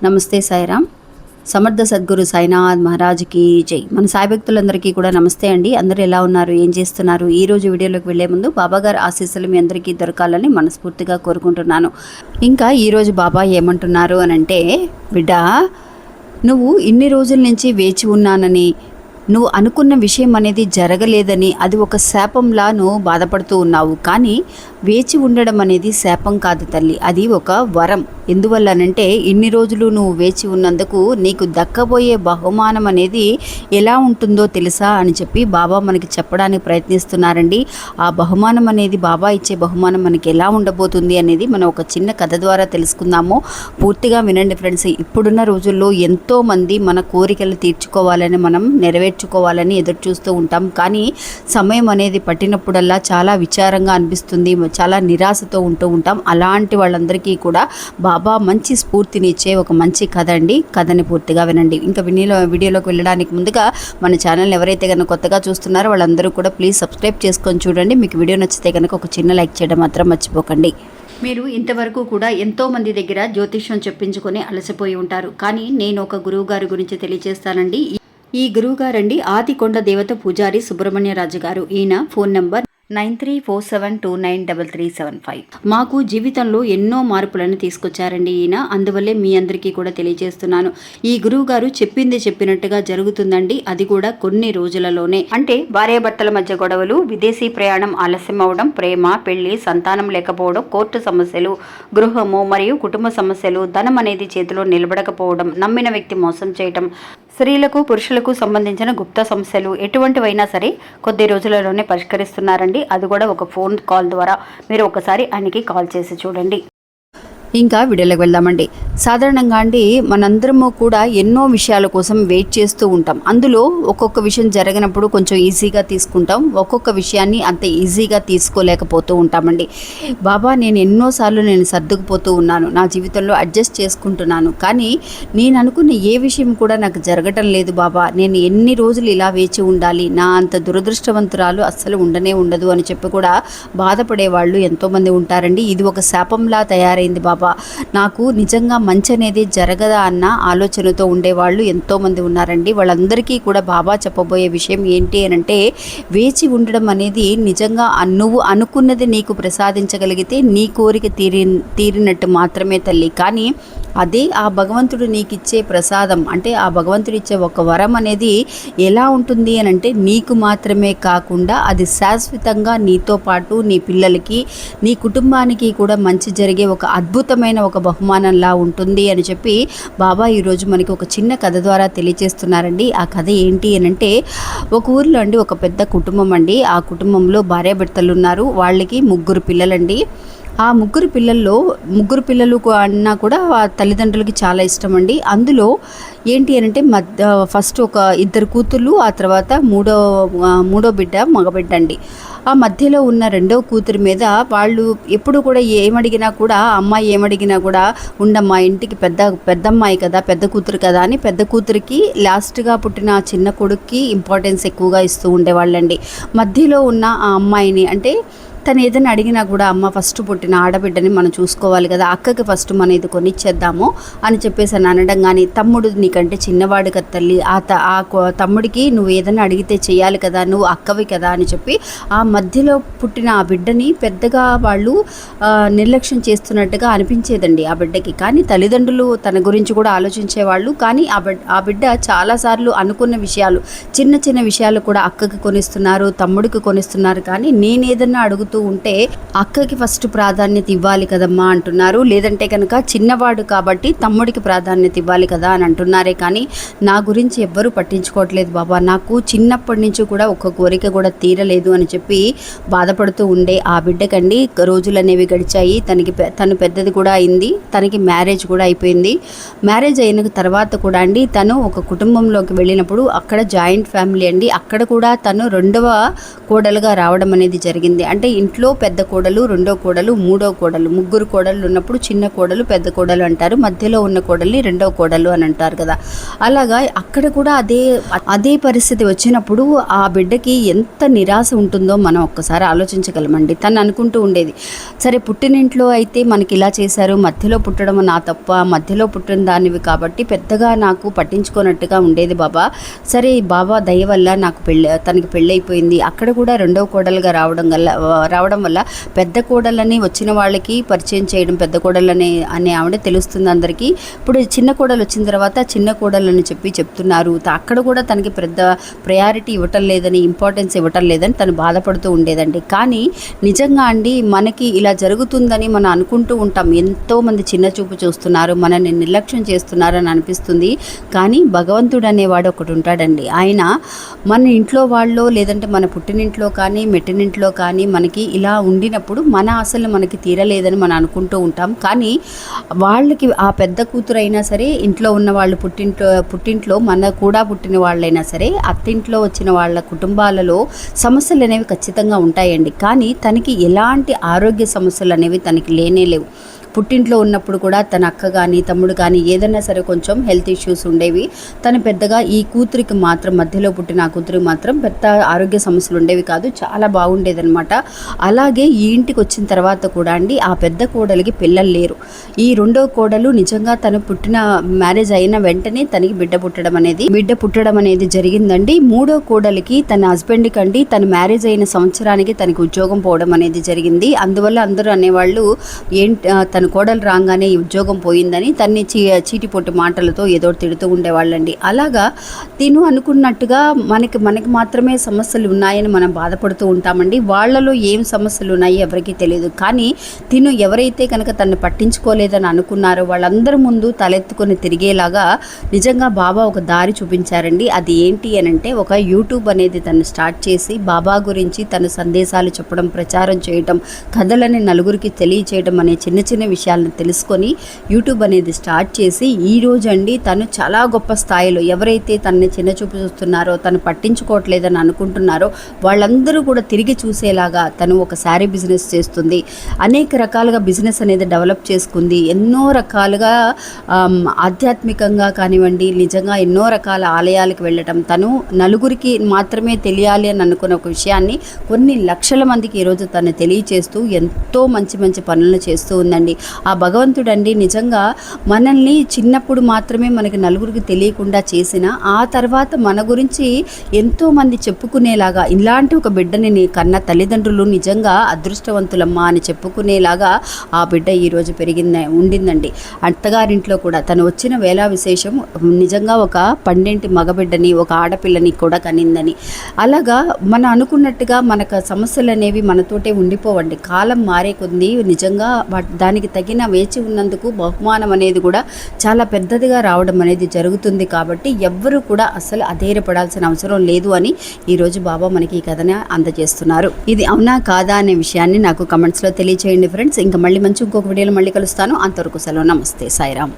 నమస్తే సాయిరామ్. సమర్థ సద్గురు సాయినాథ్ మహారాజ్కి జై. మన సాయి భక్తులందరికీ కూడా నమస్తే అండి. అందరూ ఎలా ఉన్నారు, ఏం చేస్తున్నారు? ఈరోజు వీడియోలోకి వెళ్లే ముందు బాబాగారు ఆశీస్సులు మీ అందరికీ దొరకాలని మనస్ఫూర్తిగా కోరుకుంటున్నాను. ఇంకా ఈరోజు బాబా ఏమంటున్నారు అనంటే, బిడ్డ, నువ్వు ఇన్ని రోజుల నుంచి వేచి ఉన్నానని, నువ్వు అనుకున్న విషయం అనేది జరగలేదని, అది ఒక శాపంలా నువ్వు బాధపడుతూ ఉన్నావు. కానీ వేచి ఉండడం అనేది శాపం కాదు తల్లి, అది ఒక వరం. ఎందువల్లనంటే ఇన్ని రోజులు నువ్వు వేచి ఉన్నందుకు నీకు దక్కబోయే బహుమానం అనేది ఎలా ఉంటుందో తెలుసా అని చెప్పి బాబా మనకి చెప్పడానికి ప్రయత్నిస్తున్నారండి. ఆ బహుమానం అనేది, బాబా ఇచ్చే బహుమానం మనకి ఎలా ఉండబోతుంది అనేది మనం ఒక చిన్న కథ ద్వారా తెలుసుకుందాము. పూర్తిగా వినండి ఫ్రెండ్స్. ఇప్పుడున్న రోజుల్లో ఎంతోమంది మన కోరికలు తీర్చుకోవాలని, మనం నెరవేర్చుకోవాలని ఎదురు చూస్తూ ఉంటాం. కానీ సమయం అనేది పట్టినప్పుడల్లా చాలా విచారంగా అనిపిస్తుంది, చాలా నిరాశతో ఉంటూ ఉంటాం. అలాంటి వాళ్ళందరికీ కూడా బాబా మంచి స్ఫూర్తినిచ్చే ఒక మంచి కథ అండి. కథని పూర్తిగా వినండి. ఇంకా వీడియోలోకి వెళ్ళడానికి ముందుగా మన ఛానల్ ఎవరైతే కనుక కొత్తగా చూస్తున్నారో వాళ్ళందరూ కూడా ప్లీజ్ సబ్స్క్రైబ్ చేసుకొని చూడండి. మీకు వీడియో నచ్చితే కనుక ఒక చిన్న లైక్ చేయడం మాత్రం మర్చిపోకండి. మీరు ఇంతవరకు కూడా ఎంతోమంది దగ్గర జ్యోతిష్యం చెప్పించుకొని అలసిపోయి ఉంటారు. కానీ నేను ఒక గురువు గారి గురించి తెలియజేస్తానండి. ఈ గురువు గారండి ఆదికొండ దేవత పూజారి సుబ్రహ్మణ్యరాజు గారు. ఈయన ఫోన్ నంబర్ 9347293375. మాకు జీవితంలో ఎన్నో మార్పులను తీసుకొచ్చారండి ఈయన. అందువల్లే మీ అందరికీ కూడా తెలియజేస్తున్నాను. ఈ గురువు గారు చెప్పింది చెప్పినట్టుగా జరుగుతుందండి. అది కూడా కొన్ని రోజులలోనే. అంటే భార్యాభర్తల మధ్య గొడవలు, విదేశీ ప్రయాణం ఆలస్యం అవడం, ప్రేమ, పెళ్లి, సంతానం లేకపోవడం, కోర్టు సమస్యలు, గృహము మరియు కుటుంబ సమస్యలు, ధనం అనేది చేతిలో నిలబడకపోవడం, నమ్మిన వ్యక్తి మోసం చేయటం, స్త్రీలకు పురుషులకు సంబంధించిన గుప్త సమస్యలు ఎటువంటివైనా సరే కొద్ది రోజులలోనే పరిష్కరిస్తున్నారండి. అది కూడా ఒక ఫోన్ కాల్ ద్వారా. మీరు ఒకసారి ఆయనకి కాల్ చేసి చూడండి. ఇంకా వీడియోలోకి వెళ్దామండి. సాధారణంగా అండి మనందరము కూడా ఎన్నో విషయాల కోసం వెయిట్ చేస్తూ ఉంటాం. అందులో ఒక్కొక్క విషయం జరిగినప్పుడు కొంచెం ఈజీగా తీసుకుంటాం, ఒక్కొక్క విషయాన్ని అంత ఈజీగా తీసుకోలేకపోతూ ఉంటామండి. బాబా, నేను ఎన్నోసార్లు సర్దుకుపోతూ ఉన్నాను, నా జీవితంలో అడ్జస్ట్ చేసుకుంటున్నాను, కానీ నేను అనుకున్న ఏ విషయం కూడా నాకు జరగటం లేదు బాబా. నేను ఎన్ని రోజులు ఇలా వేచి ఉండాలి, నా అంత దురదృష్టవంతురాలు అస్సలు ఉండదు అని చెప్పి కూడా బాధపడే వాళ్ళు ఎంతోమంది ఉంటారండి. ఇది ఒక శాపంలా తయారైంది బాబా, నాకు నిజంగా మంచి అనేది జరగదా అన్న ఆలోచనతో ఉండేవాళ్ళు ఎంతోమంది ఉన్నారండి. వాళ్ళందరికీ కూడా బాబా చెప్పబోయే విషయం ఏంటి అనంటే, వేచి ఉండడం అనేది నిజంగా నువ్వు అనుకున్నది నీకు ప్రసాదించగలిగితే నీ కోరిక తీరినట్టు మాత్రమే తల్లి. కానీ అదే ఆ భగవంతుడు నీకు ఇచ్చే ప్రసాదం, అంటే ఆ భగవంతుడు ఇచ్చే ఒక వరం అనేది ఎలా ఉంటుంది అని అంటే, నీకు మాత్రమే కాకుండా అది శాశ్వతంగా నీతో పాటు నీ పిల్లలకి, నీ కుటుంబానికి కూడా మంచి జరిగే ఒక అద్భుతమైన ఒక బహుమానంలా ఉంటుంది అని చెప్పి బాబా ఈరోజు మనకి ఒక చిన్న కథ ద్వారా తెలియజేస్తున్నారండి. ఆ కథ ఏంటి అని అంటే, ఒక ఊరిలో అండి ఒక పెద్ద కుటుంబం అండి. ఆ కుటుంబంలో భార్యాభర్తలు ఉన్నారు. వాళ్ళకి 3 పిల్లలండి. ఆ ముగ్గురు పిల్లలు అన్నా కూడా తల్లిదండ్రులకి చాలా ఇష్టం అండి. అందులో ఏంటి అంటే ఫస్ట్ ఒక 2 కూతుళ్ళు, ఆ తర్వాత మూడో బిడ్డ మగబిడ్డ అండి. ఆ మధ్యలో ఉన్న 2వ కూతురు మీద వాళ్ళు ఎప్పుడు కూడా ఏమడిగినా కూడా, అమ్మాయి ఏమడిగినా కూడా, ఉండమ్మా ఇంటికి పెద్దమ్మాయి కదా, పెద్ద కూతురు కదా అని పెద్ద కూతురికి లాస్ట్గా పుట్టిన చిన్న కొడుక్కి ఇంపార్టెన్స్ ఎక్కువగా ఇస్తూ ఉండేవాళ్ళండి. మధ్యలో ఉన్న ఆ అమ్మాయిని, అంటే తను ఏదైనా అడిగినా కూడా, అమ్మ ఫస్ట్ పుట్టిన ఆడబిడ్డని మనం చూసుకోవాలి కదా, అక్కకి ఫస్ట్ మనం ఇది కొనిచ్చేద్దాము అని చెప్పేసి అని అనడం. కానీ తమ్ముడు నీకంటే చిన్నవాడు కదా తల్లి, ఆ తమ్ముడికి నువ్వు ఏదైనా అడిగితే చేయాలి కదా, నువ్వు అక్కవి కదా అని చెప్పి ఆ మధ్యలో పుట్టిన ఆ బిడ్డని పెద్దగా వాళ్ళు నిర్లక్ష్యం చేస్తున్నట్టుగా అనిపించేదండి ఆ బిడ్డకి. కానీ తల్లిదండ్రులు తన గురించి కూడా ఆలోచించేవాళ్ళు. కానీ ఆ బిడ్డ చాలాసార్లు అనుకున్న విషయాలు, చిన్న చిన్న విషయాలు కూడా అక్కకి కొనిస్తున్నారు, తమ్ముడికి కొనిస్తున్నారు. కానీ నేనేదన్నా అడుగుతూ ఉంటే అక్కకి ఫస్ట్ ప్రాధాన్యత ఇవ్వాలి కదమ్మా అంటున్నారు. లేదంటే కనుక చిన్నవాడు కాబట్టి తమ్ముడికి ప్రాధాన్యత ఇవ్వాలి కదా అని అంటున్నారే. కానీ నా గురించి ఎవ్వరూ పట్టించుకోవట్లేదు బాబా, నాకు చిన్నప్పటి నుంచి కూడా ఒక్క కోరిక కూడా తీరలేదు అని చెప్పి బాధపడుతూ ఉండే ఆ బిడ్డకండి రోజులు అనేవి గడిచాయి. తను పెద్దది కూడా అయింది, తనకి మ్యారేజ్ కూడా అయిపోయింది. మ్యారేజ్ అయిన తర్వాత కూడా అండి తను ఒక కుటుంబంలోకి వెళ్ళినప్పుడు అక్కడ జాయింట్ ఫ్యామిలీ అండి, అక్కడ కూడా తను 2వ కోడలుగా రావడం అనేది జరిగింది. అంటే ఇంట్లో పెద్ద కోడలు, రెండో కోడలు, మూడో కోడలు, ముగ్గురు కోడళ్ళు ఉన్నప్పుడు చిన్న కోడలు, పెద్ద కోడలు అంటారు. మధ్యలో ఉన్న కోడల్ని రెండో కోడలు అని అంటారు కదా. అలాగా అక్కడ కూడా అదే పరిస్థితి వచ్చినప్పుడు ఆ బిడ్డకి ఎంత నిరాశ ఉంటుందో మనం ఒక్కసారి ఆలోచించగలమండి. తను అనుకుంటూ ఉండేది, సరే పుట్టినింట్లో అయితే మనకి ఇలా చేశారు, మధ్యలో పుట్టడం నా తప్ప, మధ్యలో పుట్టిన దానివి కాబట్టి పెద్దగా నాకు పట్టించుకోనట్టుగా ఉండేది బాబా. సరే బాబా దయ వల్ల నాకు తనకి పెళ్ళైపోయింది. అక్కడ కూడా రెండవ కోడలుగా రావడం వల్ల పెద్ద కోడలని వచ్చిన వాళ్ళకి పరిచయం చేయడం, పెద్ద కోడలని అనే ఆవిడ తెలుస్తుంది అందరికీ. ఇప్పుడు చిన్న కోడలు వచ్చిన తర్వాత చిన్న కోడలని చెప్తున్నారు. అక్కడ కూడా తనకి పెద్ద ప్రయారిటీ ఇవ్వటం లేదని, ఇంపార్టెన్స్ ఇవ్వటం లేదని తను బాధపడుతూ ఉండేదండి. కానీ నిజంగా అండి మనకి ఇలా జరుగుతుందని మనం అనుకుంటూ ఉంటాం. ఎంతోమంది చిన్న చూపు చూస్తున్నారు, మనల్ని నిర్లక్ష్యం చేస్తున్నారు అని అనిపిస్తుంది. కానీ భగవంతుడు అనేవాడు ఒకటి ఉంటాడండి. ఆయన మన ఇంట్లో వాళ్ళు లేదంటే మన పుట్టినింట్లో కానీ మెట్టినింట్లో కానీ మనకి ఇలా ఉండినప్పుడు మన ఆశలు మనకి తీరలేదని మనం అనుకుంటూ ఉంటాం. కానీ వాళ్ళకి ఆ పెద్ద కూతురు అయినా సరే, ఇంట్లో ఉన్న వాళ్ళు పుట్టింట్లో మన కూడా పుట్టిన వాళ్ళైనా సరే, అత్తింట్లో వచ్చిన వాళ్ళ కుటుంబాలలో సమస్యలు అనేవి ఖచ్చితంగా ఉంటాయండి. కానీ తనకి ఎలాంటి ఆరోగ్య సమస్యలు అనేవి తనకి లేనేలేవు. పుట్టింట్లో ఉన్నప్పుడు కూడా తన అక్క కానీ తమ్ముడు కానీ ఏదైనా సరే కొంచెం హెల్త్ ఇష్యూస్ ఉండేవి. తను పెద్దగా ఈ కూతురికి మాత్రం, మధ్యలో పుట్టిన ఆ కూతురికి మాత్రం పెద్ద ఆరోగ్య సమస్యలు ఉండేవి కాదు, చాలా బాగుండేదన్నమాట. అలాగే ఈ ఇంటికి వచ్చిన తర్వాత కూడా అండి ఆ పెద్ద కోడలికి పిల్లలు లేరు. ఈ రెండో కోడలు నిజంగా తను మ్యారేజ్ అయిన వెంటనే తనకి బిడ్డ పుట్టడం అనేది జరిగిందండి. మూడో కోడలికి తన హస్బెండ్కి అండి తను మ్యారేజ్ అయిన సంవత్సరానికి తనకి ఉద్యోగం పోవడం అనేది జరిగింది. అందువల్ల అందరూ అనేవాళ్ళు తన కోడలు రాగానే ఉద్యోగం పోయిందని తన్ని చీటిపోటి మాటలతో ఏదో తిడుతూ ఉండేవాళ్ళండి. అలాగా తిను అనుకున్నట్టుగా మనకి మాత్రమే సమస్యలు ఉన్నాయని మనం బాధపడుతూ ఉంటామండి. వాళ్ళలో ఏం సమస్యలు ఉన్నాయి ఎవరికీ తెలియదు. కానీ తిను ఎవరైతే కనుక తను పట్టించుకోలేదని అనుకున్నారో వాళ్ళందరి ముందు తలెత్తుకొని తిరిగేలాగా నిజంగా బాబా ఒక దారి చూపించారండి. అది ఏంటి అని అంటే, ఒక యూట్యూబ్ అనేది తను స్టార్ట్ చేసి బాబా గురించి తన సందేశాలు చెప్పడం, ప్రచారం చేయడం, కథలని నలుగురికి తెలియచేయడం అనే చిన్న చిన్న విషయాలను తెలుసుకొని యూట్యూబ్ అనేది స్టార్ట్ చేసి ఈ రోజు అండి తను చాలా గొప్ప స్థాయిలో, ఎవరైతే తనని చిన్న చూపు చూస్తున్నారో, తను పట్టించుకోవట్లేదని అనుకుంటున్నారో వాళ్ళందరూ కూడా తిరిగి చూసేలాగా తను ఒక శారీ బిజినెస్ చేస్తుంది. అనేక రకాలుగా బిజినెస్ అనేది డెవలప్ చేసుకుంది. ఎన్నో రకాలుగా ఆధ్యాత్మికంగా కానివ్వండి, నిజంగా ఎన్నో రకాల ఆలయాలకు వెళ్ళటం, తను నలుగురికి మాత్రమే తెలియాలి అని అనుకున్న ఒక విషయాన్ని కొన్ని లక్షల మందికి ఈరోజు తను తెలియచేస్తూ ఎంతో మంచి మంచి పనులను చేస్తూ ఉందండి. ఆ భగవంతుడండి నిజంగా మనల్ని చిన్నప్పుడు మాత్రమే మనకి నలుగురికి తెలియకుండా చేసిన, ఆ తర్వాత మన గురించి ఎంతోమంది చెప్పుకునేలాగా, ఇలాంటి ఒక బిడ్డని కన్న తల్లిదండ్రులు నిజంగా అదృష్టవంతులమ్మా అని చెప్పుకునేలాగా ఆ బిడ్డ ఈరోజు ఉండిందండి. అత్తగారింట్లో కూడా తను వచ్చిన వేళ విశేషం నిజంగా ఒక పండింటి మగబిడ్డని, ఒక ఆడపిల్లని కూడా కనిందని. అలాగా మనం అనుకున్నట్టుగా మనకు సమస్యలు అనేవి మనతోటే ఉండిపోవండి. కాలం మారే కొద్ది నిజంగా దానికి తగిన వేచి ఉన్నందుకు బహుమానం అనేది కూడా చాలా పెద్దదిగా రావడం అనేది జరుగుతుంది. కాబట్టి ఎవ్వరూ కూడా అసలు అధైర్యపడాల్సిన అవసరం లేదు అని ఈరోజు బాబా మనకి ఈ కథని అందజేస్తున్నారు. ఇది అవునా కాదా అనే విషయాన్ని నాకు కమెంట్స్లో తెలియచేయండి ఫ్రెండ్స్. ఇంకా మళ్ళీ ఇంకొక వీడియోలో మళ్ళీ కలుస్తాను. అంతవరకు సెలవు. నమస్తే, సాయిరామ్.